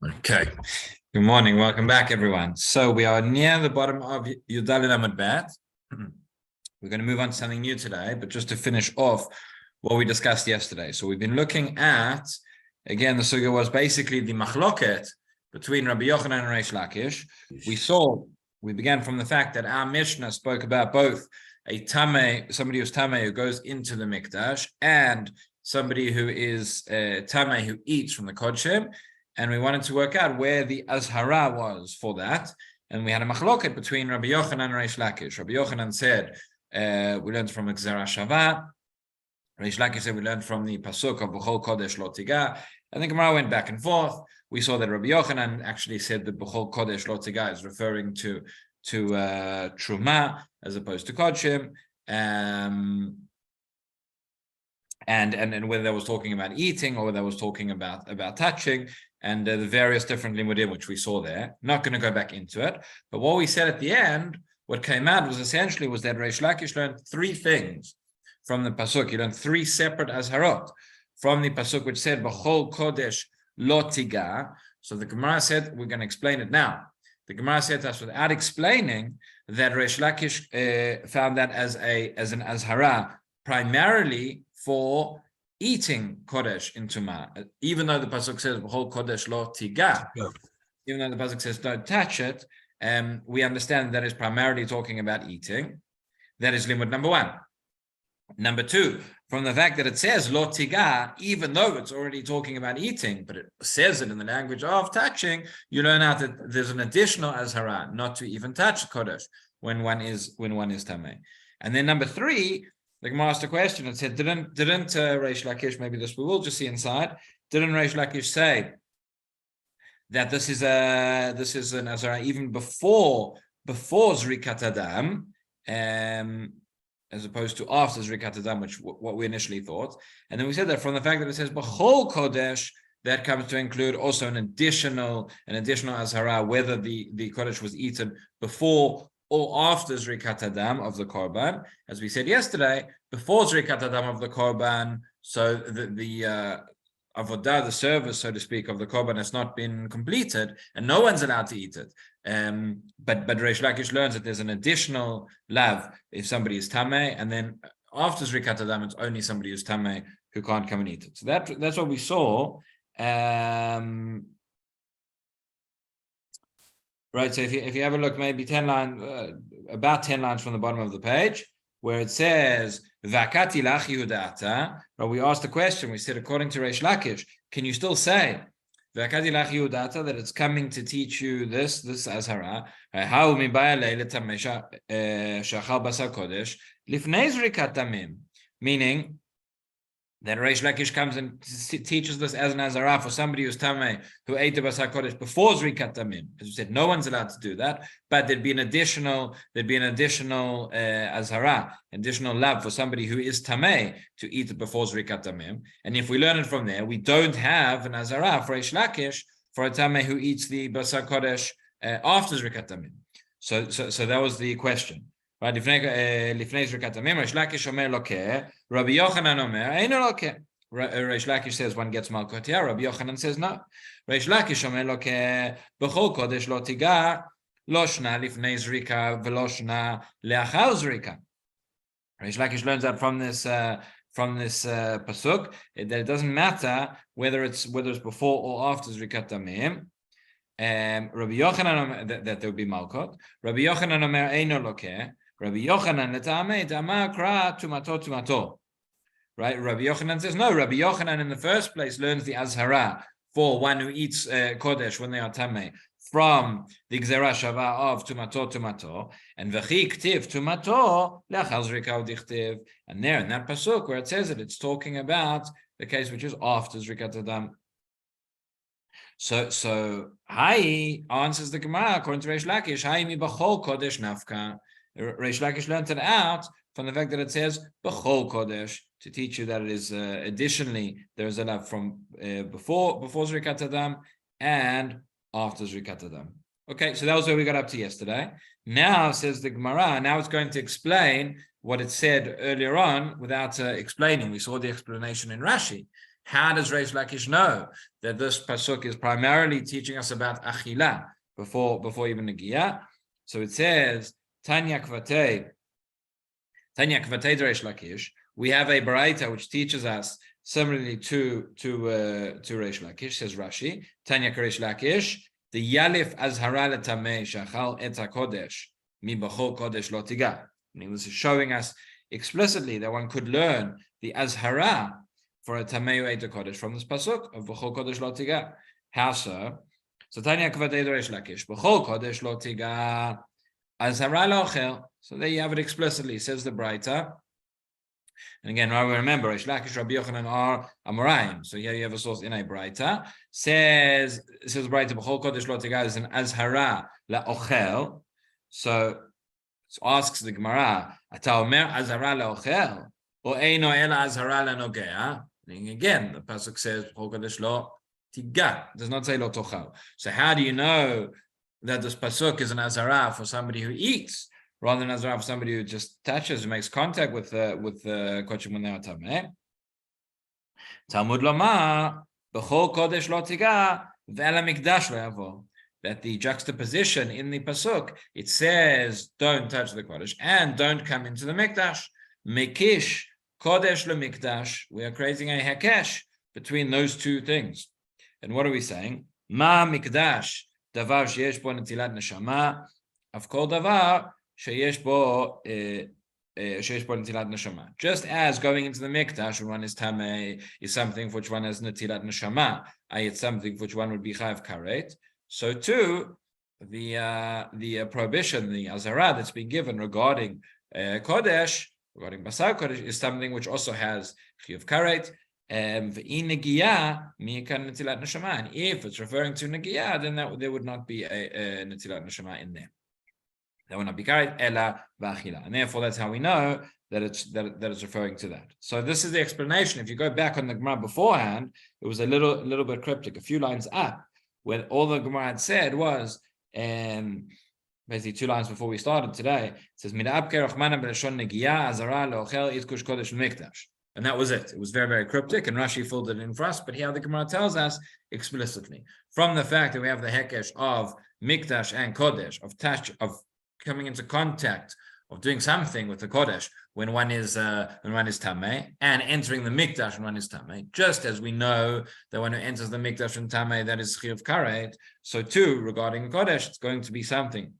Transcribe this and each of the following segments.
Okay. Good morning. Welcome back, everyone. So we are near the bottom of Yudalid Amud Bet. We're going to move on to something new today, but just to finish off what we discussed yesterday. So we've been looking at, again, the sugya was basically the machloket between Rabbi Yochanan and Reish Lakish. We began from the fact that our Mishnah spoke about both a tameh, somebody who's tameh who goes into the mikdash, and somebody who is tameh who eats from the kodshim. And we wanted to work out where the azhara was for that. And we had a machloket between Rabbi Yochanan and Reish Lakish. Rabbi Yochanan said, we learned from Gzera Shava. Reish Lakish said we learned from the pasuk of B'chol Kodesh Lo Tiga. And the Gemara went back and forth. We saw that Rabbi Yochanan actually said that B'chol Kodesh Lo Tiga is referring to Truma as opposed to Kodshim. And whether that was talking about eating or whether that was talking about touching, and the various different limudim which we saw there. Not going to go back into it, but what we said at the end, what came out was that Reish Lakish learned three things from the pasuk. He learned three separate azharot from the pasuk which said B'chol Kodesh Lo Tiga. So the Gemara said, we're going to explain it now. The Gemara said to us without explaining that Reish Lakish found that as an azhara primarily for eating kodesh in Tumah, even though the pasuk says B'chol Kodesh Lo Tiga, even though the pasuk says don't touch it, we understand that is primarily talking about eating. That is limud number one. Number two, from the fact that it says Lo Tiga, even though it's already talking about eating, but it says it in the language of touching, you learn out that there's an additional azhara not to even touch kodesh when one is tameh. And then number three, the Gemara asked a question and said, didn't Reish Lakish, maybe this we will just see inside, didn't Reish Lakish say that this is an azara even before Zrikat Adam, as opposed to after Zrikat Adam, which what we initially thought. And then we said that from the fact that it says B'chol Kodesh, that comes to include also an additional azara, whether the kodesh was eaten before or after Zrikat Adam of the Korban. As we said yesterday, before Zrikat Adam of the Korban, so the avodah, the service, so to speak, of the Korban has not been completed, and no one's allowed to eat it. But Reish Lakish learns that there's an additional lav if somebody is tameh, and then after Zrikat Adam, it's only somebody who's tameh who can't come and eat it. So that's what we saw. Right, so if you have a look, maybe about 10 lines from the bottom of the page, where it says Vakati lach Yehudata, right, we asked the question, we said according to Reish Lakish, can you still say Vakati lach Yehudata, that it's coming to teach you this azhara? How mibaya le'letamesha shachal basar kodesh lifnei zrikat damim, meaning that Reish Lakish comes and teaches this as an azhara for somebody who's tameh who ate the basar kodesh before zrikat damim. As we said, no one's allowed to do that, but there'd be an additional azhara, additional lab for somebody who is tameh to eat it before zrikat damim. And if we learn it from there, we don't have an azhara for Reish Lakish for a tameh who eats the basar kodesh after zrikat damim. So that was the question. Right, Lifnei Zrikat Damim, Reish Lakish Omer Lokeh, Rabbi Yochanan Omer Eino Lokeh. Reish Lakish says one gets Makkot here. Rabbi Yochanan says no. Reish Lakish Omer Lokeh, B'chol Kodesh Lo Tiga, Lo Shna Lifnei Zrika, V'lo Shna Le'achar Zrika. Reish Lakish learns that from this pasuk that it doesn't matter whether it's before or after Zrikat Damim. Rabbi Yochanan that there would be Malkot. Rabbi Yochanan Omer Eino Lokeh. Rabbi Yochanan letamei damar kra tumato. Right? Rabbi Yochanan says no. Rabbi Yochanan in the first place learns the azhara for one who eats kodesh when they are tamei from the Gzera Shava of tumato, and v'chi ktiv tumato le'achar zrika u'dichtiv. And there in that pasuk where it says it, it's talking about the case which is after Zrikat Adam. So Hai answers the Gemara according to Reish Lakish. Hai mi b'chol kodesh nafka. Reish Lakish learned it out from the fact that it says b'chol kodesh to teach you that it is additionally there is a love from before Zrikat Adam and after Zrikat Adam. Okay, so that was where we got up to yesterday. Now says the Gemara. Now it's going to explain what it said earlier on without explaining. We saw the explanation in Rashi. How does Reish Lakish know that this pasuk is primarily teaching us about achila before even Nagiya? So it says, Tanya Kvatei Reish Lakish. We have a baraita which teaches us similarly to Reish Lakish, says Rashi, Tanya Reish Lakish, the Yalif Azhara Letamei Shachal Et HaKodesh Mi B'chol Kodesh Lo Tiga. This is showing us explicitly that one could learn the Azhara for a Tamei Eit HaKodesh from this pasuk of B'chol Kodesh Lo Tiga. How so? So Tanya Kvatei Reish Lakish, B'chol Kodesh Lo Tiga Azhara Lo Ochel. So there you have it explicitly, says the Braita. And again, remember, Reish Lakish, Rabbi Yochanan are Amoraim. So here you have a source in a Braita. Says Braita, B'chol Kodesh Lo Tiga is an Azhara La Ochel. So asks the Gemara, Ata Omer Azhara La Ochel, or Eino Ela Azhara La Nogea. And again, the pasuk says B'chol Kodesh Lo Tiga. It does not say Lo Tochel. So how do you know that this pasuk is an Azhara for somebody who eats, rather than Azhara for somebody who just touches, who makes contact with kodesh when they are tameh? Talmud Lomar, B'chol Kodesh Lo Tiga, Ve'ela Mikdash Lo Yavo. That the juxtaposition in the pasuk, it says, don't touch the kodesh and don't come into the mikdash. Mekish Kodesh Le Mikdash. We are creating a hakesh between those two things. And what are we saying? Ma Mikdash Davar sheyesh bo netilat neshama, av kol davar sheyesh bo netilat neshama. Just as going into the mikdash when one is tamei is something for which one has netilat neshama, it's something for which one would be chayav karet. So too, the prohibition, the azara that's been given regarding kodesh, regarding basar kodesh, is something which also has chayav karet. And if it's referring to Nagiya, then there would not be a Netilat Neshama in there. That would not be carried, Ela V'achila. And therefore, that's how we know that it's referring to that. So this is the explanation. If you go back on the Gemara beforehand, it was a little bit cryptic, a few lines up, where all the Gemara had said was, basically 2 lines before we started today, it says, and that was it. It was very, very cryptic, and Rashi filled it in for us. But here the Gemara tells us explicitly, from the fact that we have the hekesh of mikdash and kodesh, of coming into contact, of doing something with the kodesh when one is tamei, and entering the mikdash when one is tamei. Just as we know that when it enters the mikdash and tamei, that is chayav karet. So too, regarding the kodesh, it's going to be something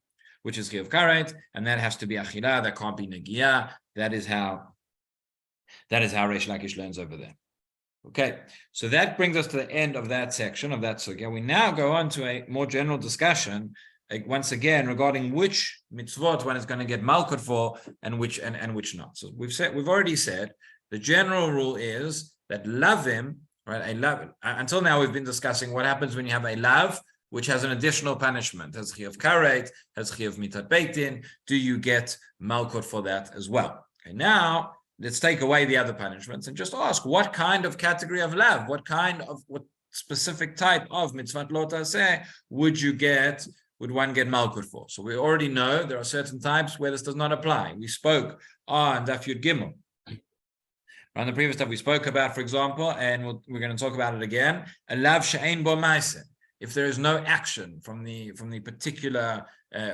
which is chayav karet, and that has to be achila. That can't be negiah. That is how Reish Lakish learns over there. Okay, so that brings us to the end of that section of that sugya. We now go on to a more general discussion, once again, regarding which mitzvot one is going to get Makkot for and which not. So we've already said the general rule is that lavim, right? A lav. Until now, we've been discussing what happens when you have a lav which has an additional punishment, has chayav karet, has chayav mitat beitin. Do you get Makkot for that as well? Okay, now let's take away the other punishments and just ask what kind of category of lav, what specific type of mitzvat lo taseh would one get Makkot for? So we already know there are certain types where this does not apply. We spoke on Daf Yud Gimel. On the previous stuff we spoke about, for example, and we're going to talk about it again, a lav she'ein bo ma'aseh. If there is no action from the particular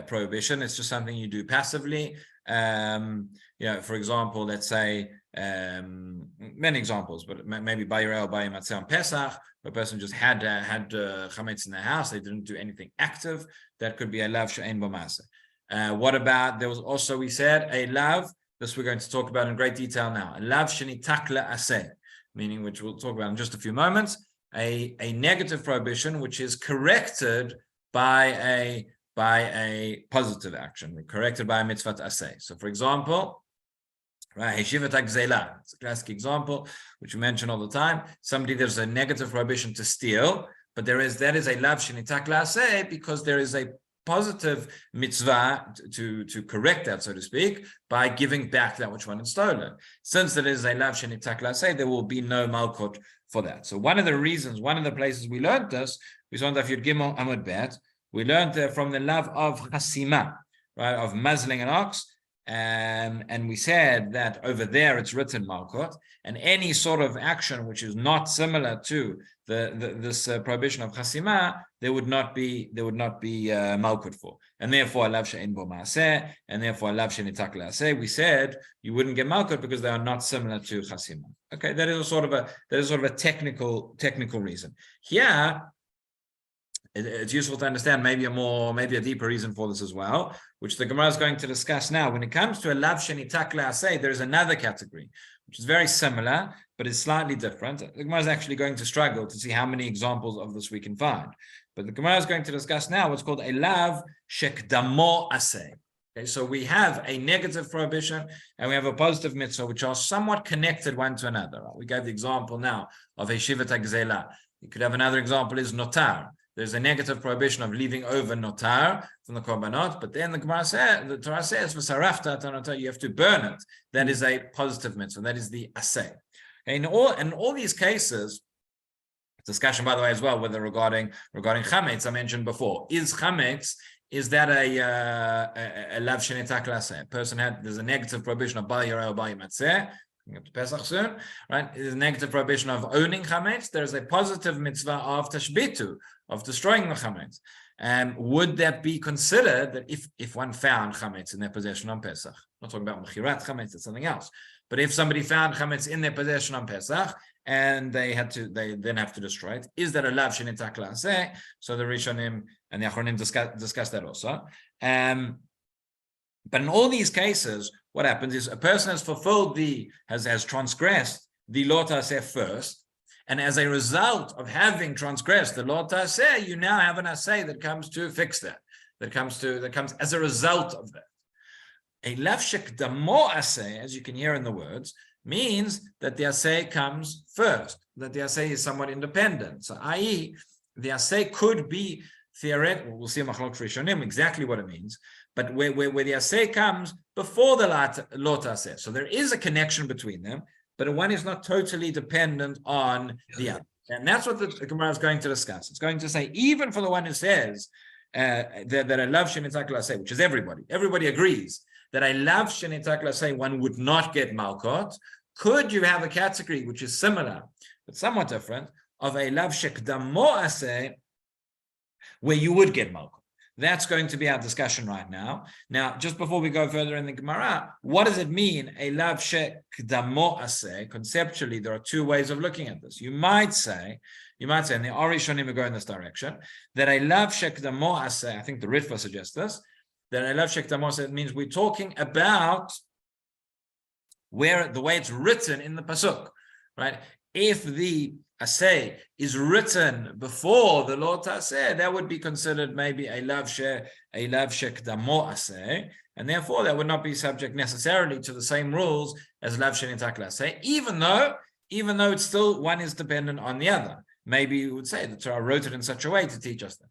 prohibition, it's just something you do passively. For example, let's say many examples, but maybe Bayirel, Bayi Matzah on Pesach, a person just had chametz in their house, they didn't do anything active. That could be a lav she'ein bo ma'aseh. What about, there was also, we said, a lav, this we're going to talk about in great detail now, a lav shenitak la'aseh, meaning, which we'll talk about in just a few moments, a negative prohibition which is corrected by a positive action, corrected by a mitzvah aseh. So, for example, right, Heshivat HaGzela, it's a classic example which we mention all the time. There's a negative prohibition to steal, but that is a lav shenitak la'aseh because there is a positive mitzvah to correct that, so to speak, by giving back that which one had stolen. Since there is a lav shenitak la'aseh, there will be no Makkot for that. So one of the places we learned this, we saw in Daf Yud Gimel Amud Bet, we learned from the lav of chasima, right, of muzzling an ox. and we said that over there it's written Makkot, and any sort of action which is not similar to this prohibition of chasima, there would not be Makkot for, and therefore alav she'ein bo ma'aseh, and therefore alav she'nitak le'aseh. We said you wouldn't get Makkot because they are not similar to chasima. Okay, that is sort of a technical reason. Here, it's useful to understand maybe a deeper reason for this as well, which the Gemara is going to discuss now. When it comes to a lav shenitak le'aseh, there is another category, which is very similar, but is slightly different. The Gemara is actually going to struggle to see how many examples of this we can find. But the Gemara is going to discuss now what's called a lav shekdamo aseh. Okay, so we have a negative prohibition and we have a positive mitzvah, which are somewhat connected one to another. We gave the example now of a shivat hagzela. You could have another example is notar. There's a negative prohibition of leaving over notar from the korbanot, but then the Torah says, "V'sarafta," you have to burn it. That is a positive mitzvah. That is the aseh. In all these cases, discussion, by the way, as well, whether regarding chametz, I mentioned before, is that a lav shenitak le'aseh? There's a negative prohibition of bar yireh or bar yimatzeh. Coming up to Pesach soon, right? There's a negative prohibition of owning chametz. There's a positive mitzvah of tashbitu, of destroying the chametz. Would that be considered that if one found chametz in their possession on Pesach? I'm not talking about mechirat chametz, it's something else. But if somebody found chametz in their possession on Pesach and they then have to destroy it, is that a lav shenitak le'aseh? So the Rishonim and the Achronim discuss that also. But in all these cases, what happens is a person has transgressed the Lo Ta'aseh first, and as a result of having transgressed the Lo Ta'aseh, you now have an aseh that comes to fix that. That comes as a result of that. A lav shekdamo aseh, as you can hear in the words, means that the aseh comes first, that the aseh is somewhat independent. So, i.e., the aseh could be theoretical. We'll see in Machlok Rishonim exactly what it means. But where the aseh comes before the Lo Ta'aseh. So there is a connection between them, but one is not totally dependent on the other. And that's what the Gemara is going to discuss. It's going to say, even for the one who says that a lav shenitak le'aseh, which is everybody agrees that a lav shenitak le'aseh one would not get Makkot, could you have a category which is similar, but somewhat different, of a lav shekdamo aseh, where you would get Makkot? That's going to be our discussion right now. Now, just before we go further in the Gemara, what does it mean, a lav shekdamo aseh? Conceptually, there are two ways of looking at this. You might say, and the Arishonim will go in this direction, that a lav shekdamo aseh, I think the Ritva suggests this, that a lav shekdamo aseh means we're talking about the way it's written in the pasuk, right? If the aseh is written before the Lo Ta'aseh, that would be considered maybe a lav shekdamo aseh, and therefore that would not be subject necessarily to the same rules as lav shenitak le'aseh, even though it's still one is dependent on the other. Maybe you would say the Torah wrote it in such a way to teach us that.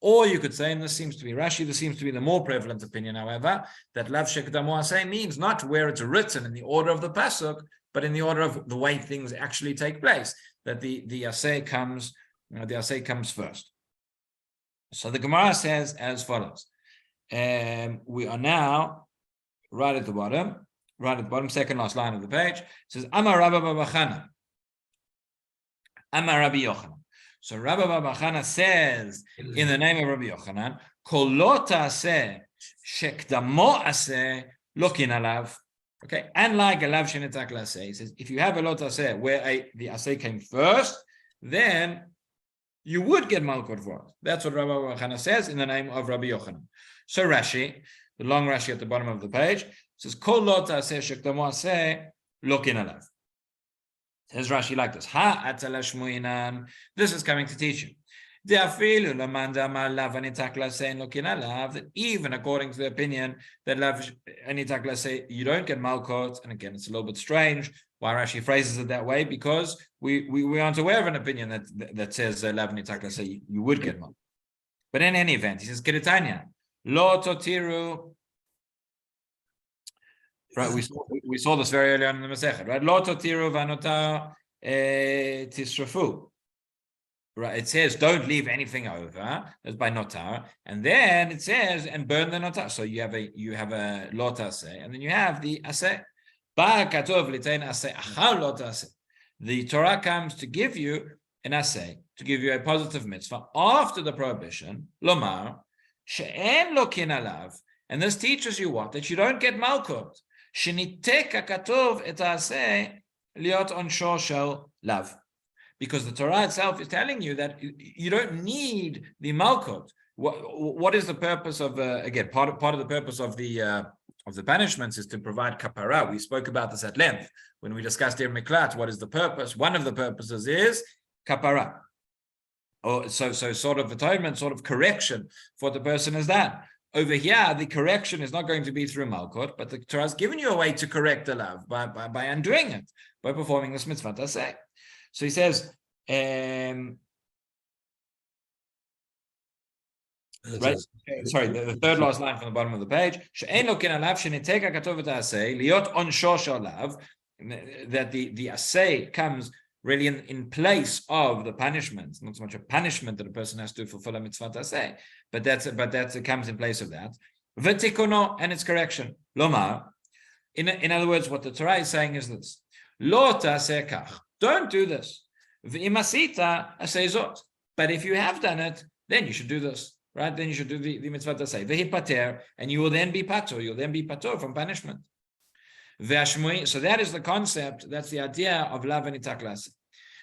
Or you could say, and this seems to be Rashi, this seems to be the more prevalent opinion, however, that lav shekdamo aseh means not where it's written in the order of the pasuk, but in the order of the way things actually take place, that the aseh comes first. So the Gemara says as follows. We are now right at the bottom, second last line of the page. It says, Amar Rabbi Babachana, Amar Rabbi Yochanan. So Rabbi Babachana says in the name of Rabbi Yochanan, Kol lo ta'aseh shekdamo aseh lokin alav. Okay, unlike a lav shenitak le'aseh, he says if you have a Lo Ta'aseh where the aseh came first, then you would get Makkot for it. That's what Rabbi Yochanan says in the name of Rabbi Yochanan. So Rashi, the long Rashi at the bottom of the page, says Kol Lo Ta'aseh shekdamo aseh lokin alav. Says Rashi like this: Ha atala shmuinan. This is coming to teach you. That even according to the opinion that lav shenitak le'aseh you don't get Makkot, and again it's a little bit strange why Rashi phrases it that way, because we aren't aware of an opinion that says lav shenitak le'aseh you would get Makkot. But in any event, he says Kedetanya lo totiru. Right, we saw this very early on in the Masechet, right? Lo totiru v'anotar tisrafu. Right, it says don't leave anything over. That's by notar, and then it says and burn the notar. So you have a lot aseh, and then you have the aseh. The Torah comes to give you an aseh, to give you a positive mitzvah after the prohibition. Lomar she'en lokin alav, and this teaches you what? That you don't get malkut. Shenitek hakatov et aseh liot onsho shel lav. Because the Torah itself is telling you that you don't need the malkut. What is the purpose of again? Part of the purpose of the punishments is to provide kapara. We spoke about this at length when we discussed Ir Miklat. What is the purpose? One of the purposes is kapara, or so sort of atonement, sort of correction for what the person has done. Over here, the correction is not going to be through malkut, but the Torah has given you a way to correct the lav by undoing it, by performing this mitzvah taseh. So he says, right? Sorry, the third last line from the bottom of the page. That the aseh comes really in place of the punishment. It's not so much a punishment that a person has to fulfill a mitzvah aseh, but it comes in place of that. V'tikono, and its correction. Lomar. In other words, what the Torah is saying is this: Lo ta'aseh kach. Don't do this. But if you have done it, then you should do this, right? Then you should do the mitzvah taseh. Vehipater, and you will then be patur. You'll then be patur from punishment. So that is the concept. That's the idea of lav and itaklas.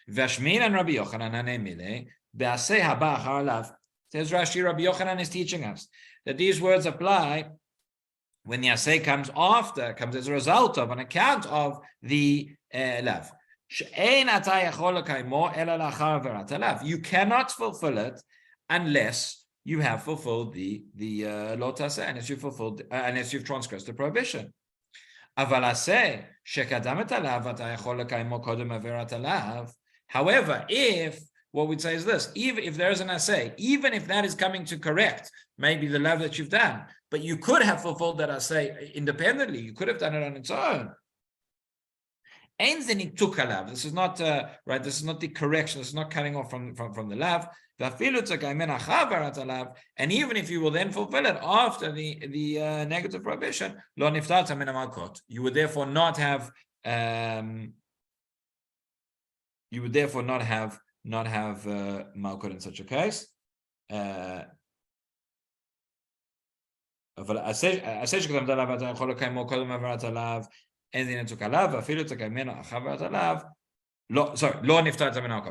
Vashmin and Rabbi Yochanan anemile be'aseh haba achar lav. Says Rashi, Rabbi Yochanan is teaching us that these words apply when the aseh comes as a result of, on account of the lav. You cannot fulfill it unless you have fulfilled the lo taseh, unless you've transgressed the prohibition. However, if what we'd say is this, even if there is an aseh, even if that is coming to correct maybe the lav that you've done, but you could have fulfilled that aseh independently, you could have done it on its own. This is not right. This is not the correction. This is not cutting off from the lav. And even if you will then fulfill it after the negative prohibition, you would therefore not have malkut in such a case.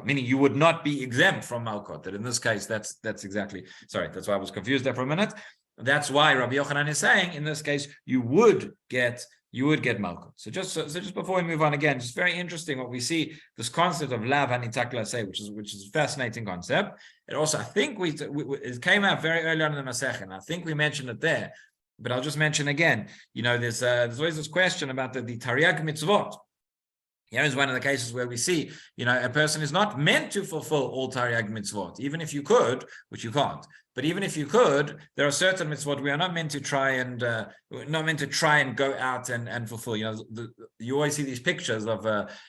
Meaning you would not be exempt from malkut. That in this case, that's exactly, that's why I was confused there for a minute. That's why Rabbi Yochanan is saying in this case you would get malkut. So just before we move on again, it's very interesting what we see, this concept of lav hanitak laseh, which is a fascinating concept. It also, I think it came out very early on in the Masechet, and I think we mentioned it there. But I'll just mention again, there's always this question about the Tariag mitzvot. Here is one of the cases where we see, a person is not meant to fulfill all Tariag mitzvot, even if you could, which you can't. But even if you could, there are certain mitzvot we are not meant to try and go out and fulfill. You always see these pictures of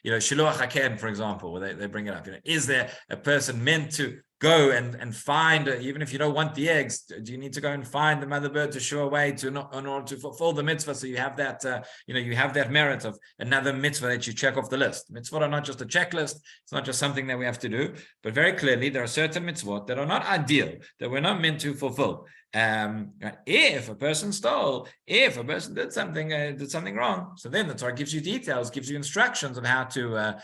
Shiluach Haken, for example, where they bring it up. Is there a person meant to go and find, even if you don't want the eggs, do you need to go and find the mother bird to show away in order to fulfill the mitzvah? So you have that, you have that merit of another mitzvah that you check off the list. Mitzvot are not just a checklist. It's not just something that we have to do, but very clearly there are certain mitzvot that are not ideal, that we're not meant to fulfill. If a person stole, if a person did something wrong, so then the Torah gives you details, gives you instructions of how to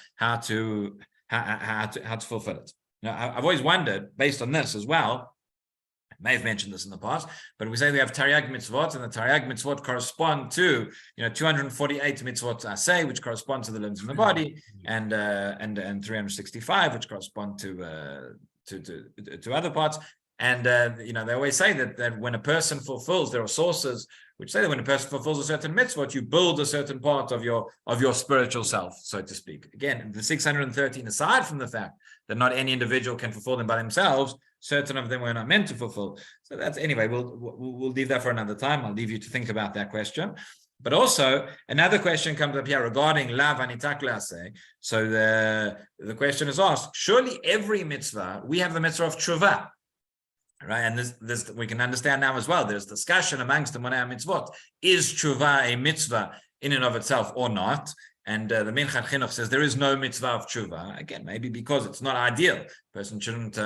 fulfill it. Now, I've always wondered, based on this as well, I may have mentioned this in the past, but we say we have Tariag mitzvot, and the Tariag mitzvot correspond to 248 mitzvot aseh, which correspond to the limbs in the body, and 365, which correspond to other parts. And they always say that when a person fulfills, there are sources which say that when a person fulfills a certain mitzvah, you build a certain part of your spiritual self, so to speak. Again, the 613, aside from the fact that not any individual can fulfill them by themselves, certain of them were not meant to fulfill. So that's, anyway, we'll leave that for another time. I'll leave you to think about that question. But also another question comes up here regarding lav anitak la'aseh. So the question is asked: surely every mitzvah we have the mitzvah of tshuva, right? And this we can understand now as well. There's discussion amongst the Monei mitzvot: is tshuva a mitzvah in and of itself or not? And the Minchat Chinuch says there is no mitzvah of tshuva. Again, maybe because it's not ideal. A person shouldn't.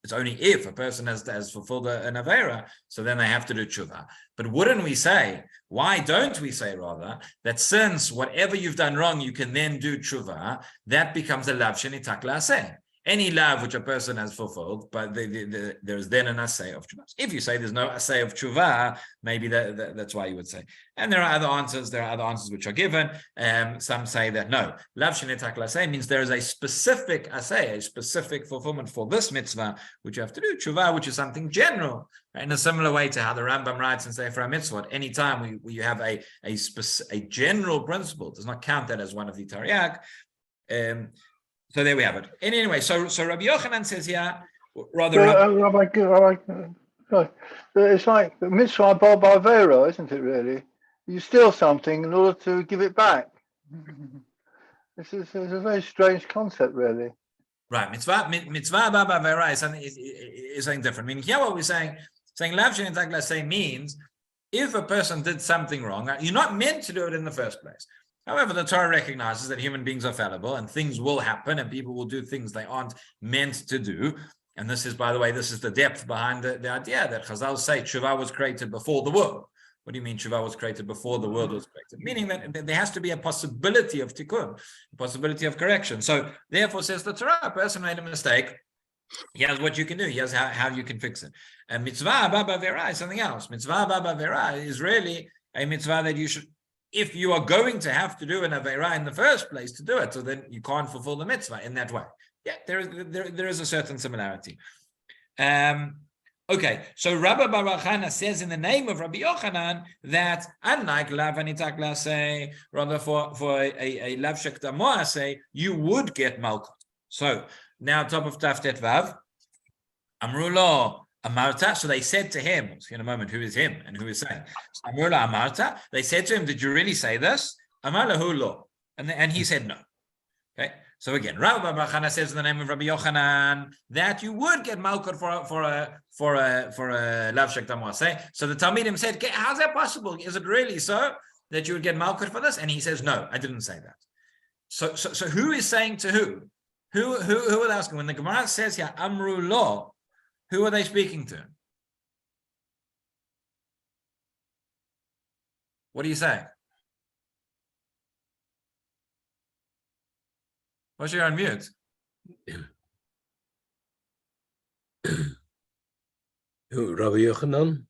It's only if a person has fulfilled an avera, so then they have to do tshuva. But wouldn't we say? Why don't we say rather that since whatever you've done wrong, you can then do tshuva? That becomes a lav shenitak la'aseh. Any lav which a person has fulfilled, but there's then an asay of tshuva. If you say there's no asay of tshuva, maybe that's why you would say. And there are other answers. There are other answers which are given. Some say that no, lav shenitak la'aseh means there is a specific asay, a specific fulfillment for this mitzvah, which you have to do tshuva, which is something general. Right? In a similar way to how the Rambam writes in Sefer HaMitzvot, anytime you have a general principle, does not count that as one of the Tariag. So there we have it. And anyway, so Rabbi Yochanan says here, it's like the mitzvah bar bavera, isn't it? Really, you steal something in order to give it back. It's a very strange concept, really. Right, mitzvah bar bavera is something different. I mean, here what we're saying lav shenitak la'aseh means if a person did something wrong, you're not meant to do it in the first place. However, the Torah recognizes that human beings are fallible and things will happen and people will do things they aren't meant to do. And this is, by the way, this is the depth behind the idea that Chazal say tshuva was created before the world. What do you mean tshuva was created before the world was created? Meaning that there has to be a possibility of tikkun, a possibility of correction. So therefore, says the Torah, a person made a mistake. Here's what you can do. Here's how you can fix it. And mitzvah baba vera is something else. Mitzvah baba vera is really a mitzvah that you should, if you are going to have to do an avera in the first place to do it, so then you can't fulfill the mitzvah in that way. Yeah, there is a certain similarity. Okay, so Rabbi Bar Chana says in the name of Rabbi Yochanan that unlike lav anitak la'aseh, rather for a lav shekdamo aseh, you would get malkot. So now top of Taftet Vav, Amru lo Amarta, so they said to him, we'll see in a moment who is him and who is saying. So, Amru lo Amarta, they said to him, did you really say this? Amar lahu lo, and he said no. Okay, so again, Rabbi Bar Chana says in the name of Rabbi Yochanan that you would get malkot for a lav shekdamo aseh. So the Talmidim said, how's that possible? Is it really so that you would get malkot for this? And he says, no, I didn't say that. So who is saying to who? Who are they asking? When the Gemara says here, Amru lo, who are they speaking to? What do you say? What's your on mute? Who, Rabbi Yochanan?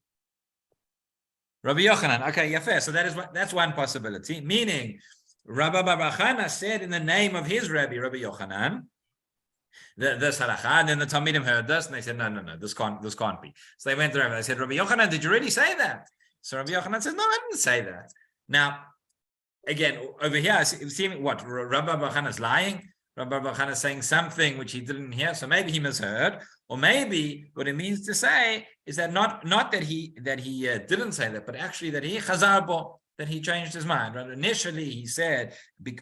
Rabbi Yochanan. Okay, yeah, so that's one possibility. Meaning, Rabbi Bar Chana said in the name of his Rabbi Yochanan, this halakha, and then the Talmidim heard this, and they said, no, this can't be. So they went to Rabbi. They said, Rabbi Yochanan, did you really say that? So Rabbi Yochanan says, no, I didn't say that. Now, again, over here, see what Rabbi Bar Chana is lying. Rabbi Bar Chana is saying something which he didn't hear, so maybe he misheard, or maybe what it means to say is that not that he didn't say that, but actually that he chazar bo, that he changed his mind. Right? Initially, he said,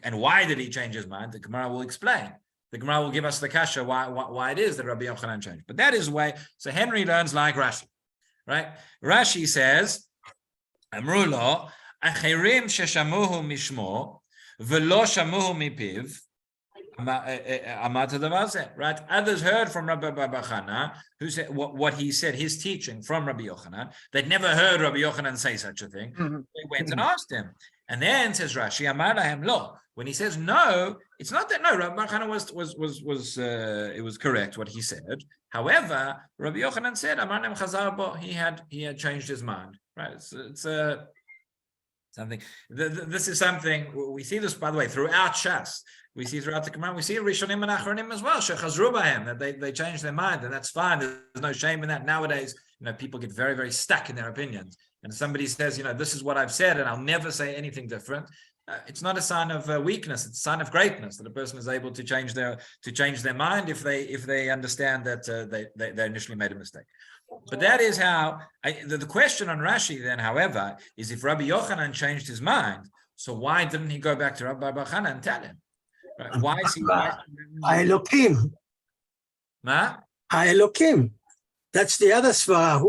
and why did he change his mind? The Gemara will explain. The Gemara will give us the kasha why it is that Rabbi Yochanan changed. But that is the way. So Henry learns like Rashi, right? Rashi says, Amru lo, achirim sheshamuhu mishmo, velo shamuhu mipiv, right? Others heard from Rabbi Bar Chana, who said what he said, his teaching from Rabbi Yochanan. They'd never heard Rabbi Yochanan say such a thing. Mm-hmm. They went and asked him. And then says Rashi, Amar lahem lo. When he says no, it's not that no, Rabbi Bar Chana was correct what he said. However, Rabbi Yochanan said, Amar lahem chazar bo, he had changed his mind. Right? It's something. This is something we see this, by the way, throughout Shas. We see throughout the Gemara. We see Rishonim and Achronim as well. Shechazru b'hem, that they change their mind, and that's fine. There's no shame in that. Nowadays, people get very, very stuck in their opinions. And somebody says, this is what I've said, and I'll never say anything different. it's not a sign of weakness; it's a sign of greatness that a person is able to change their mind if they understand that they initially made a mistake. But that is how the question on Rashi then, however, is if Rabbi Yochanan changed his mind, so why didn't he go back to Rabbi Bar Chana and tell him? Right? Why is he? Elokim. Ma? Elokim. That's the other svara.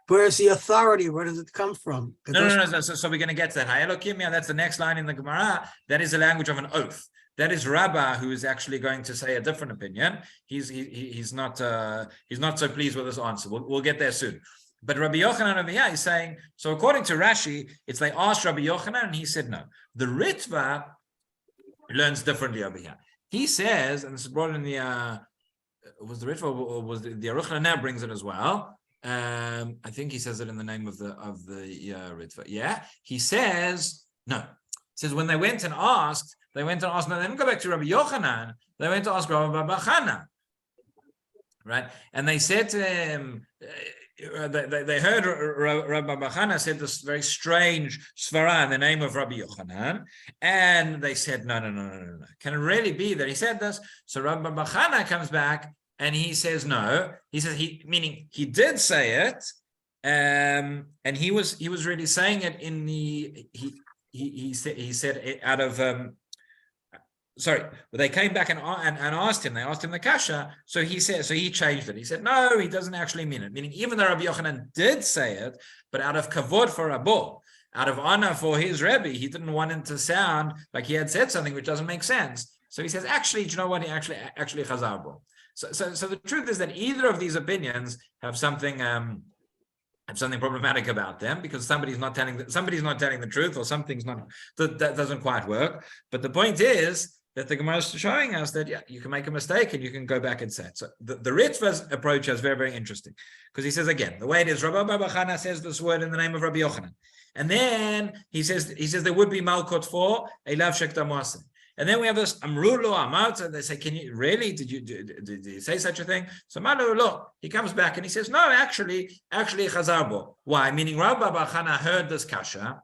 Where's the authority? Where does it come from? No. So we're going to get to that. Ha'elokim, that's the next line in the Gemara. That is the language of an oath. That is Rabbah, who is actually going to say a different opinion. He's not so pleased with this answer. We'll get there soon. But Rabbi Yochanan over here is saying, so according to Rashi, it's they asked Rabbi Yochanan and he said no. The Ritva learns differently over here. He says, and this is brought in the was the Ritva or was the Aruch LaNer brings it as well. I think he says it in the name of the Ritva. Yeah, he says no. He says when they went and asked. No, they didn't go back to Rabbi Yochanan. They went to ask Rabbi Bar Chana, right? And they said to him, they heard Rabbi Bar Chana said this very strange svara in the name of Rabbi Yochanan, and they said, no. Can it really be that he said this? So Rabbi Bar Chana comes back and he says no. He says meaning he did say it, and he was really saying it in the he said it out of. But they came back and asked him. They asked him the kasha. So he changed it. He said, no, he doesn't actually mean it. Meaning, even though Rabbi Yochanan did say it, but out of kavod for Rabbo, out of honor for his Rebbe, he didn't want him to sound like he had said something which doesn't make sense. So he says, actually, do you know what? He actually chazar bo. So the truth is that either of these opinions have something problematic about them because somebody's not telling the truth, or something's not that doesn't quite work. But the point is that the Gemara is showing us that you can make a mistake and you can go back and say it. So the Ritva's approach is very, very interesting because he says again the way it is. Rabbi Bar Chana says this word in the name of Rabbi Yochanan, and then he says there would be Makkot for a lav shek damuase. And then we have this Amru lo Amarta. They say, can you really? Did you say such a thing? So Malu lo. He comes back and he says, no, actually chazar bo. Why? Meaning Rabbi Bar Chana heard this kasha.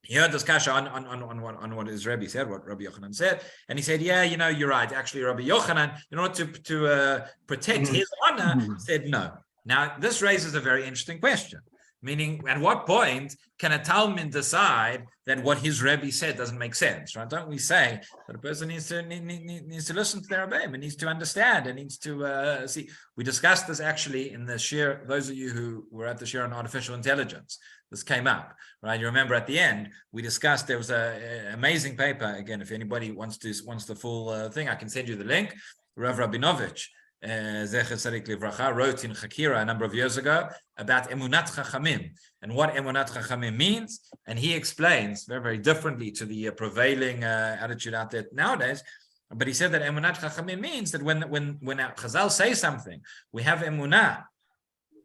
He heard this kasha on what his Rebbe said, what Rabbi Yochanan said, and he said, "Yeah, you're right. Actually, Rabbi Yochanan, in order to protect his honor, said no." Now, this raises a very interesting question. Meaning, at what point can a Talmud decide that what his Rebbe said doesn't make sense? Right? Don't we say that a person needs to listen to their Rebbe and needs to understand and needs to see? We discussed this actually in the Shiur. Those of you who were at the Shiur on artificial intelligence, this came up, right? You remember at the end we discussed there was an amazing paper. Again, if anybody wants the full thing, I can send you the link. Rav Rabinovich, Zecher Tzadik Livracha, wrote in Chakira a number of years ago about Emunat Chachamim and what Emunat Chachamim means, and he explains very, very differently to the prevailing attitude out there nowadays. But he said that Emunat Chachamim means that when Chazal say something, we have Emunah,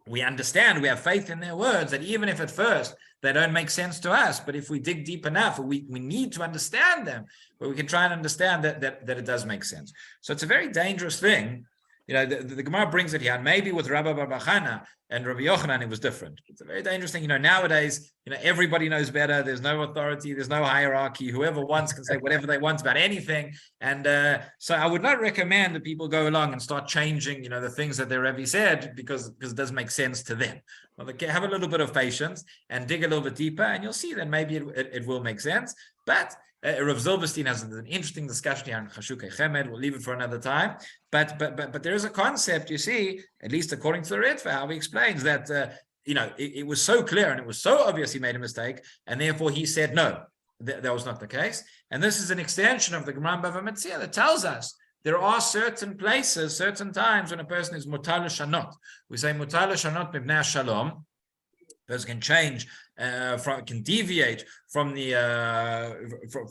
we understand, we have faith in their words, that even if at first they don't make sense to us, but if we dig deep enough, we need to understand them, but we can try and understand that it does make sense. So it's a very dangerous thing. The Gemara brings it here, and maybe with Rabbi Bar Chana and Rabbi Yochanan it was different. It's a very dangerous thing. Nowadays, everybody knows better. There's no authority. There's no hierarchy. Whoever wants can say whatever they want about anything. And so I would not recommend that people go along and start changing, the things that their Rebbe said because it doesn't make sense to them. Well, have a little bit of patience and dig a little bit deeper, and you'll see that maybe it will make sense. But Rav Zilberstein has an interesting discussion here on Chashukei Chemed. We'll leave it for another time. But there is a concept, you see, at least according to the Ritva, how he explains that it was so clear and it was so obvious he made a mistake, and therefore he said no, that was not the case. And this is an extension of the Gemara Bava Metzia that tells us there are certain places, certain times when a person is mutar l'shanot. We say mutar l'shanot mibnei shalom. Person can change, can deviate from the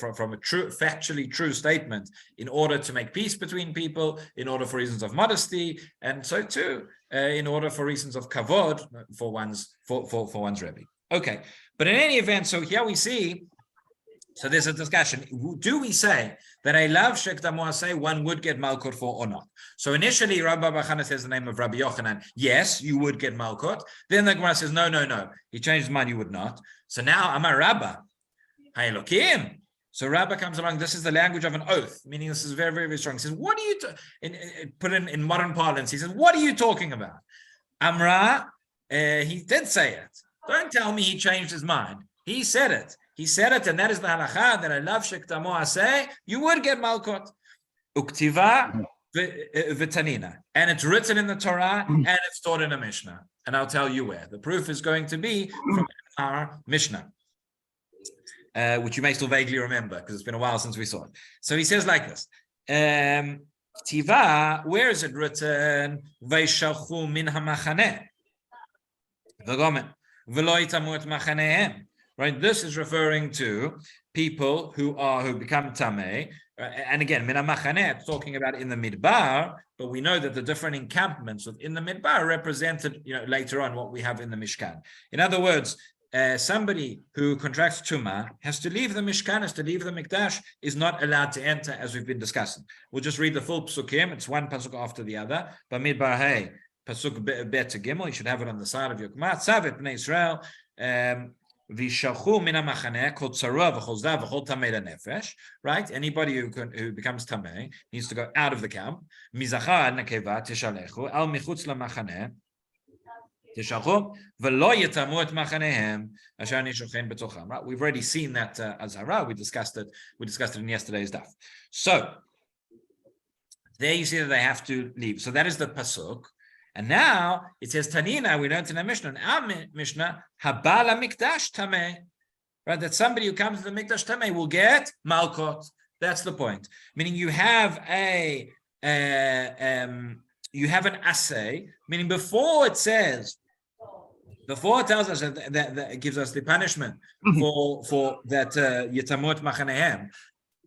from a true, factually true statement in order to make peace between people, in order for reasons of modesty, and so too in order for reasons of kavod for one's Rebbe. Okay, but in any event, so here we see. So there's a discussion. Do we say that a lav shek damuase one would get Makkot for or not? So initially, Rabbi Bar Chana says the name of Rabbi Yochanan. Yes, you would get Makkot. Then the Gemara says, no. He changed his mind, you would not. So now, Amar Rabba, Ha'elokim. So Rabbah comes along. This is the language of an oath, meaning this is very, very, very strong. He says, "What are you?" Put in modern parlance, he says, "What are you talking about?" Amra, he did say it. Don't tell me he changed his mind. He said it. He said it, and that is the halacha that I love. Shektamo aseh, you would get Malkot. Uktiva v'tanina, and it's written in the Torah and it's taught in a Mishnah. And I'll tell you where. The proof is going to be from our Mishnah, which you may still vaguely remember because it's been a while since we saw it. So he says like this. Tiva, where is it written? Vayshalchu min hamachaneh v'gomen v'lo yitamu et machanehem. Right, this is referring to people who become tameh, and again, min hamachaneh, it's talking about in the midbar. But we know that the different encampments within the midbar represented, later on what we have in the Mishkan. In other words, somebody who contracts tumah has to leave the Mishkan, has to leave the Mikdash, is not allowed to enter, as we've been discussing. We'll just read the full psukim. It's one pasuk after the other. Bamidbar hey, pasuk bet to gimel. You should have it on the side of your Gemara. Tzavet bnei Israel. Vishalchu min hamachaneh kol tzarua v'chol zav v'chol tamei lenefesh. Right? Anybody who becomes tamei needs to go out of the camp. Mizachar ad nekeva tishalechu al michutz lamachaneh. We've already seen that azhara. We discussed it in yesterday's daf. So there you see that they have to leave. So that is the pasuk. And now it says Tanina. We learned in the Mishnah. In our Mishnah, Habala Mikdash Tameh. Right, that somebody who comes to the Mikdash Tameh will get Malkot. That's the point. Meaning you have an assay. Meaning before it tells us that it gives us the punishment for that Yitamot Machanehem.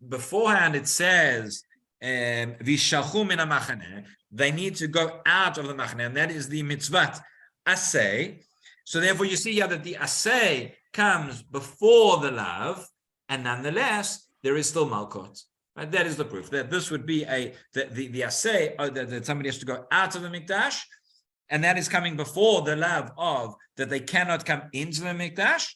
Beforehand, it says Vishalchu min hamachaneh. They need to go out of the machaneh, and that is the mitzvat assay. So therefore, you see here that the assay comes before the lav, and nonetheless there is still malkot. Right? That is the proof that this would be the assay that somebody has to go out of the mikdash. And that is coming before the lav of that they cannot come into the mikdash.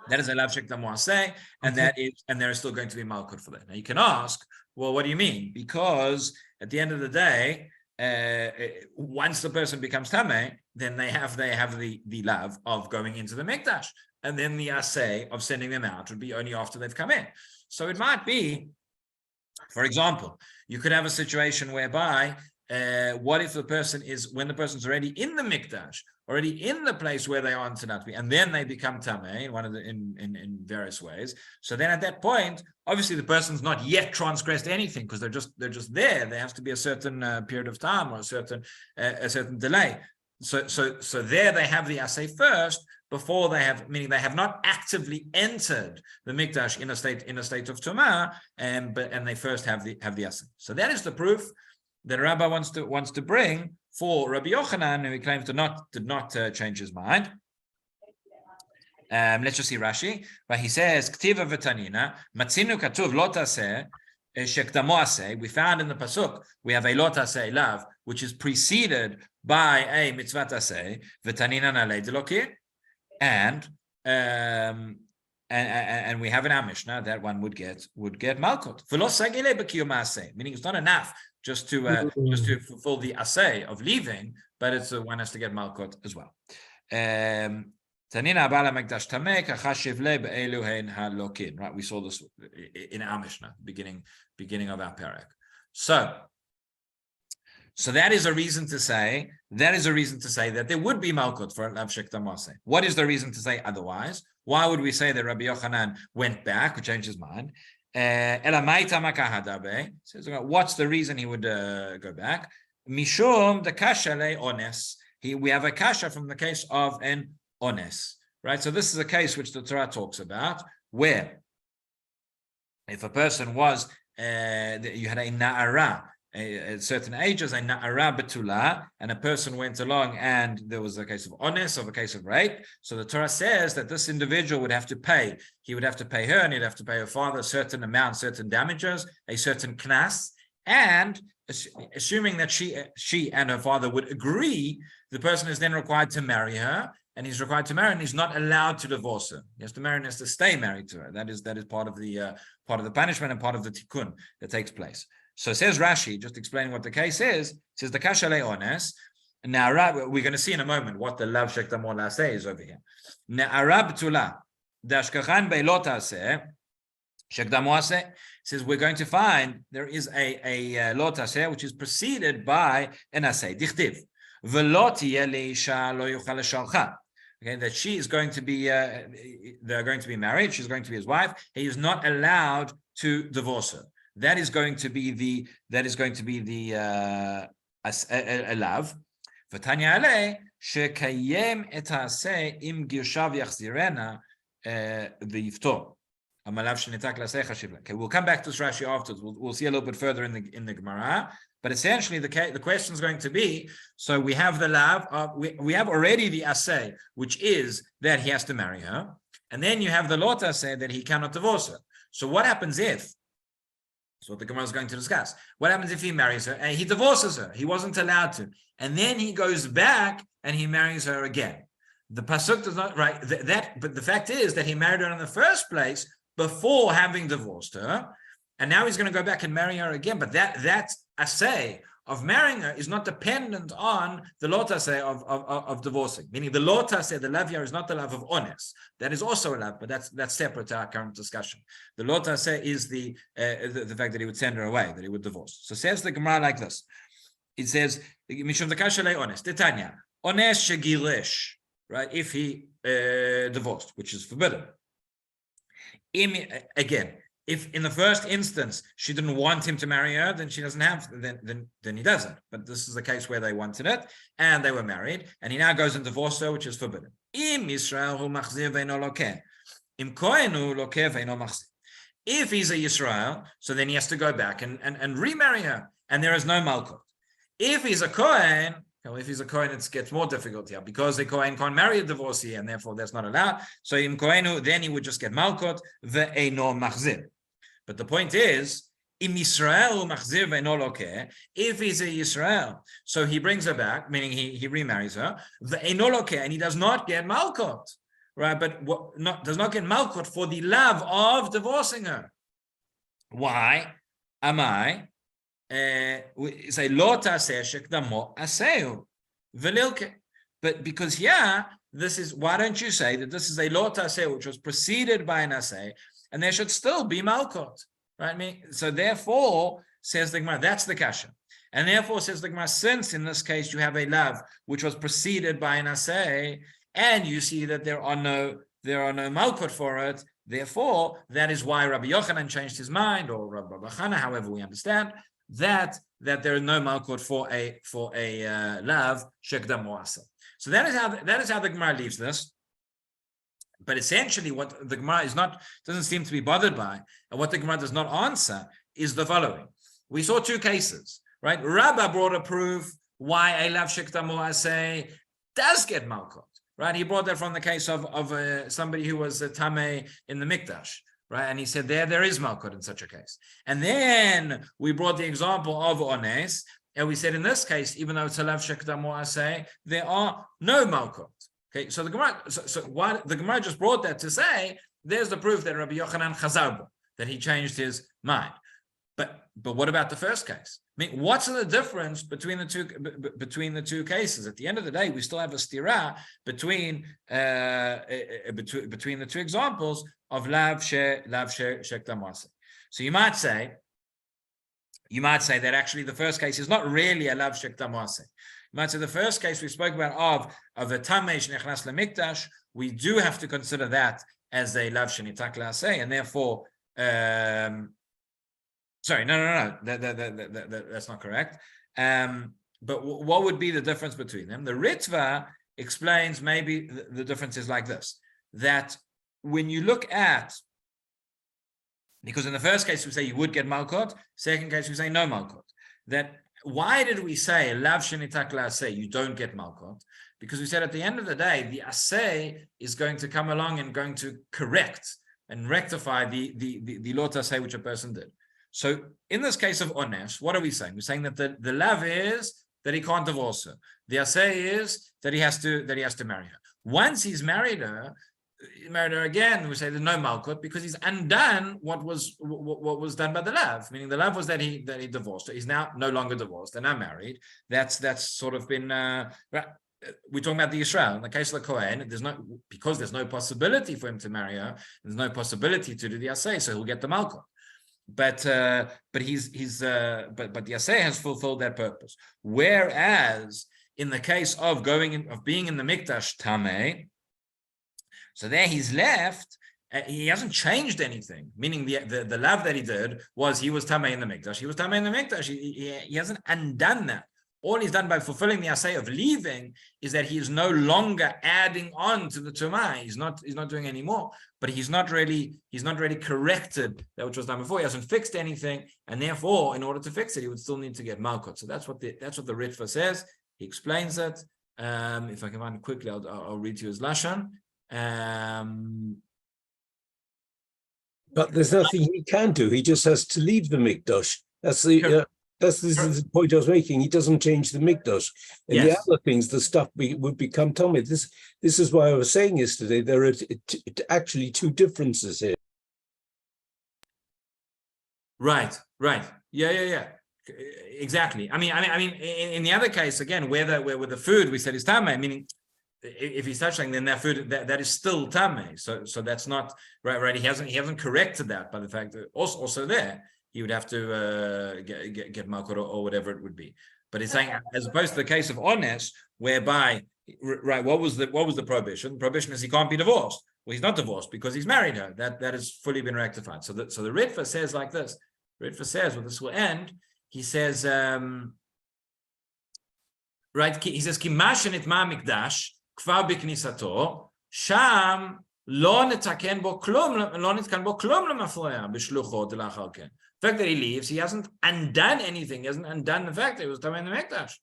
That is a lav shek tamuaseh, and there is still going to be malkut for that. Now you can ask, well, what do you mean? Because at the end of the day, once the person becomes tameh, then they have the lav of going into the mikdash, and then the assay of sending them out would be only after they've come in. So it might be, for example, you could have a situation whereby what if when the person's already in the mikdash, already in the place where they are on Tanatvi, and then they become tameh in various ways. So then at that point, obviously the person's not yet transgressed anything because they're just there. There has to be a certain period of time or a certain delay. So there they have the assay first before meaning they have not actively entered the mikdash in a state of tumah, and they first have the assay. So that is the proof that Rabbah wants to bring for Rabbi Yochanan, who he claims did not change his mind. Let's just see Rashi. But he says, "Ktiva v'tanina matzinu katuv lo taseh shektamo aseh." We found in the pasuk we have a lo taseh lav, which is preceded by a mitzvah taseh v'tanina nalei deloki, and we have in our Mishnah that one would get malkut. V'lo sagile b'kiyum aseh, meaning it's not enough just to fulfill the assay of leaving, but it's one has to get malkut as well. Tanina abala mikdash tameh kachashiv le be'elu hein halokin. Right, we saw this in our Mishnah, beginning of our Perek. So that is a reason to say that there would be malkut for lav shek tamase. What is the reason to say otherwise? Why would we say that Rabbi Yochanan went back or changed his mind? Says, what's the reason he would go back? Mishum the kasha le ones. We have a kasha from the case of an ones, right? So this is a case which the Torah talks about, where if a person was, you had a na'ara at certain ages, a na'ara betula, and a person went along and there was a case of ones, of a case of rape. So the Torah says that this individual would have to pay. He would have to pay her, and he'd have to pay her father a certain amount, certain damages, a certain knas, and assuming that she and her father would agree, the person is then required to marry her, and he's required to marry, and he's not allowed to divorce her. He has to marry and has to stay married to her. That is part of the punishment and part of the tikkun that takes place. So says Rashi, just explaining what the case is. It says the kasha le'ones. Now we're going to see in a moment what the lav shek damo la'aseh is over here. Ne'ara b'tula dashkachan be'lo ta'aseh shek damo aseh. Says we're going to find there is a lo ta'aseh which is preceded by an aseh dichtiv v'lo tiyeh le'isha lo yuchal l'shalcha. Okay, that she is going to be, they're going to be married. She's going to be his wife. He is not allowed to divorce her. That is going to be the lav. V'tanya alei shekayem et ha'aseh im girshav yachzirena v'yiftor. Okay, we'll come back to this Rashi afterwards. We'll see a little bit further in the Gemara. But essentially, the question is going to be: so we have the lav, we have already the aseh, which is that he has to marry her, and then you have the lot aseh that he cannot divorce her. So what happens if? That's what the Gemara is going to discuss. What happens if he marries her and he divorces her? He wasn't allowed to, and then he goes back and he marries her again. The pasuk does not but the fact is that he married her in the first place before having divorced her, and now he's going to go back and marry her again. But that aseh of marrying her is not dependent on the lot aseh of divorcing. Meaning the lot aseh, the lav here, is not the lav of ones. That is also a lav, but that's separate to our current discussion. The lot aseh is the fact that he would send her away, that he would divorce. So says the Gemara like this. It says mishum dekasha le ones. Titania ones shegilish, right? If he divorced, which is forbidden. Again, if in the first instance she didn't want him to marry her, then she doesn't have, then he doesn't. But this is the case where they wanted it and they were married, and he now goes and divorces her, which is forbidden. Im Yisrael hu machzir ve'ino lokeh. Im kohen hu lokeh ve'ino machzir. If he's a Yisrael, so then he has to go back and remarry her, and there is no Makkot. If he's a kohen, well, if he's a Kohen, it gets more difficult here because the Kohen can't marry a divorcee, and therefore that's not allowed. So im Kohenu, then he would just get Makkot ve'eino machzir. But the point is, im Yisrael machzir ve'eino lokeh. If he's a Yisrael, so he brings her back, meaning he remarries her ve'eino lokeh, and he does not get Makkot, right? But does not get Makkot for the love of divorcing her. Why? Amai? Say lo ta'aseh shekdamo aseu velilke. But because this is, why don't you say that this is a lo ta'aseh which was preceded by an aseh, and there should still be Makkot, right? So therefore, says the Gemara, that's the kasha, and therefore says the Gemara, since in this case you have a lav which was preceded by an aseh, and you see that there are no Makkot for it, therefore that is why Rabbi Yochanan changed his mind, or Rabbi Chana, however we understand. That there is no Makkot for a lav shekdamo aseh. So that is how the Gemara leaves this. But essentially, what the Gemara doesn't seem to be bothered by, and what the Gemara does not answer, is the following. We saw two cases, right? Rabbah brought a proof why a lav shekdamo aseh does get Makkot, right? He brought that from the case of somebody who was a tameh in the mikdash. Right, and he said there is Makkot in such a case. And then we brought the example of ones, and we said in this case, even though it's a lav shekdamo aseh, there are no Makkot. Okay, so the Gemara, so why the Gemara just brought that to say there's the proof that Rabbi Yochanan chazar, that he changed his mind. But what about the first case? I mean, what's the difference between the two cases? At the end of the day, we still have a stira between the two examples of lav shekdamo aseh. So you might say that actually the first case is not really a lav shekdamo aseh. You might say the first case we spoke about of a tameh shenichnas lemikdash, we do have to consider that as a lav shenitak la'aseh, and therefore. Sorry, no. That's not correct. But what would be the difference between them? The Ritva explains maybe the difference is like this: that when you look at, because in the first case we say you would get Makkot, second case we say no Makkot. That why did we say lav shenitak la'aseh you don't get Makkot? Because we said at the end of the day the aseh is going to come along and going to correct and rectify the lot aseh which a person did. So in this case of ones, what are we saying? We're saying that the lav is that he can't divorce her. The aseh is that he has to marry her. Once he's married her again, we say there's no Makkot because he's undone what was done by the lav. Meaning the lav was that he divorced her. He's now no longer divorced. They're now married. That's sort of been. We're talking about the Yisrael. In the case of the Kohen, there's no possibility for him to marry her. There's no possibility to do the Aseh, so he'll get the Makkot. But the Aseh has fulfilled that purpose. Whereas in the case of being in the Mikdash Tameh, so there he's left. He hasn't changed anything. Meaning the lav that he did was he was Tameh in the Mikdash. He was Tameh in the Mikdash. He hasn't undone that. All he's done by fulfilling the Aseh of leaving is that he is no longer adding on to the Tumah. He's not doing any more. But he's not really corrected that which was done before. He hasn't fixed anything, and therefore, in order to fix it, he would still need to get Makkot. So that's what the Ritva says. He explains it. If I can find it quickly, I'll read to you his lashon. But there's nothing he can do. He just has to leave the Mikdash. This is the point I was making. He doesn't change the Mikdash. And the other things, the stuff would become Talmud. This is why I was saying yesterday, there are actually two differences here. Right. Yeah. Exactly. I mean, in the other case, again, where with the food we said is tameh, meaning if he's touching, then that food that is still tameh. So that's not right. He hasn't corrected that by the fact that also there he would have to get Makkot or whatever it would be. But it's saying, as opposed to the case of Ones, whereby what was the prohibition? The prohibition is he can't be divorced. Well, he's not divorced because he's married her. That has fully been rectified. So the Ritva says like this. Ritva says, well, this will end. He says, he says, Ki mashenit ma mikdash kvar biknisato sham lo nitaken bo klum lemafreya b'shluchot l'achar ken. The fact that he leaves, he hasn't undone anything. He hasn't undone the fact that he was tamei in the mikdash.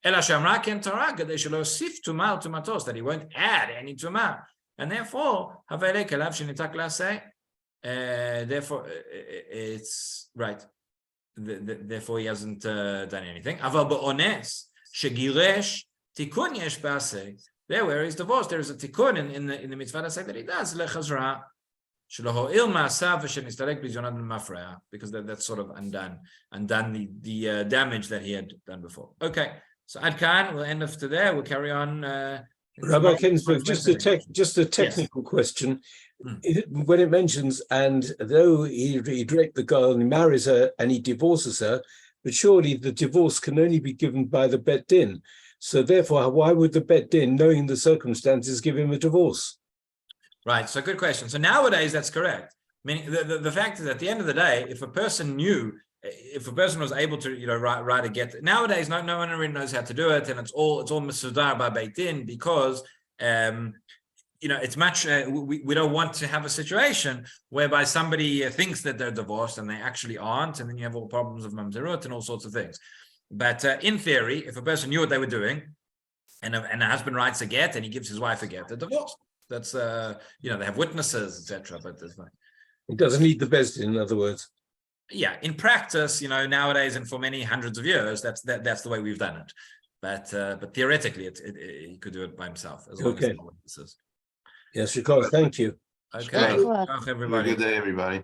Ela shamra ken Torah kadei shelo yosif tumah tumatos, that he won't add any tumah, and therefore havelei kelav shenitak laseh. Therefore, it's right. Therefore, he hasn't done anything. Aval be'ones shegiresh tikun yesh b'aseh. There, where he's divorced, there is a tikun in the mitzvah aseh that he does lechazra shelo ho'il ma'asav v'shenistarek b'zionad l'mafreya, because that's sort of undone the damage that he had done before. Okay, so Ad Kan, we'll end after there. We'll carry on. Rabbi Kenigsberg, just a technical question. When it mentions, and though he raped the girl and he marries her and he divorces her, but surely the divorce can only be given by the Bet Din. So therefore, why would the Bet Din, knowing the circumstances, give him a divorce? Right. So good question. So nowadays, that's correct. Meaning the fact is, at the end of the day, if a person was able to, write a get, nowadays no one really knows how to do it, and it's all mesudar by Beit Din, because it's much. We don't want to have a situation whereby somebody thinks that they're divorced and they actually aren't, and then you have all problems of mamzerut and all sorts of things. But in theory, if a person knew what they were doing, and a husband writes a get and he gives his wife a get, they're divorced. That's they have witnesses, etc. But there's no. It doesn't need the best, in other words. Yeah, in practice, nowadays and for many hundreds of years, that's the way we've done it. But theoretically, he could do it by himself as long as there are witnesses. Yes, Ricardo, thank you. Okay, everybody. Good day, everybody.